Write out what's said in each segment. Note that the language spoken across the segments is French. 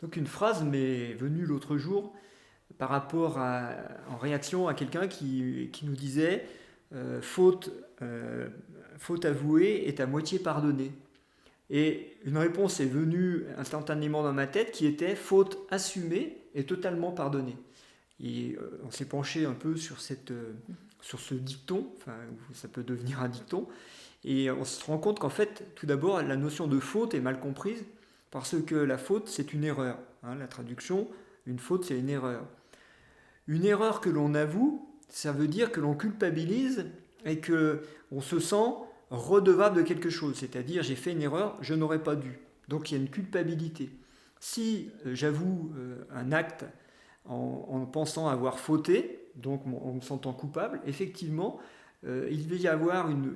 Donc une phrase m'est venue l'autre jour en réaction à quelqu'un qui nous disait faute, faute avouée est à moitié pardonnée. Et une réponse est venue instantanément dans ma tête qui était faute assumée et totalement pardonnée. Et on s'est penché un peu sur ce dicton, enfin ça peut devenir un dicton, et on se rend compte qu'en fait, tout d'abord, la notion de faute est mal comprise parce que la faute, c'est une erreur. Hein, la traduction, une faute, c'est une erreur. Une erreur que l'on avoue, ça veut dire que l'on culpabilise et que on se sent redevable de quelque chose. C'est-à-dire, j'ai fait une erreur, je n'aurais pas dû. Donc il y a une culpabilité. Si j'avoue un acte en pensant avoir fauté, donc en me sentant coupable, effectivement, il va y avoir une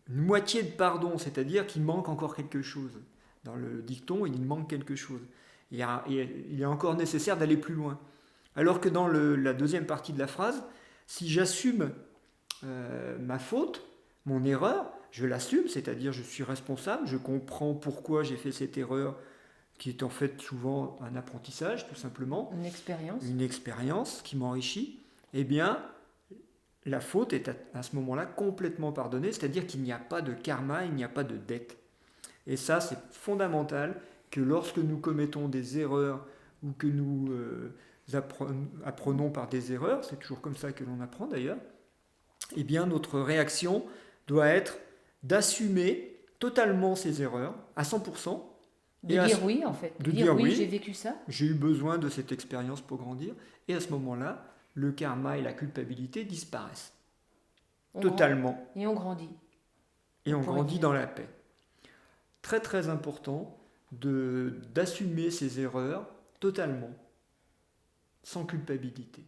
moitié de pardon, c'est-à-dire qu'il manque encore quelque chose. Dans le dicton, il manque quelque chose. Il est encore nécessaire d'aller plus loin. Alors que dans la deuxième partie de la phrase, si j'assume ma faute, mon erreur, je l'assume, c'est-à-dire je suis responsable, je comprends pourquoi j'ai fait cette erreur, qui est en fait souvent un apprentissage, tout simplement. Une expérience qui m'enrichit. Eh bien, la faute est à ce moment-là complètement pardonnée, c'est-à-dire qu'il n'y a pas de karma, il n'y a pas de dette. Et ça, c'est fondamental que lorsque nous commettons des erreurs ou que nous apprenons par des erreurs, c'est toujours comme ça que l'on apprend d'ailleurs, eh bien notre réaction doit être d'assumer totalement ces erreurs à 100%. De dire oui, en fait. De dire oui, j'ai vécu ça. j'ai eu besoin de cette expérience pour grandir. Et à ce moment-là, le karma et la culpabilité disparaissent. Totalement. Et on grandit. Et on grandit dans la paix. Très très important d'assumer ses erreurs totalement, sans culpabilité.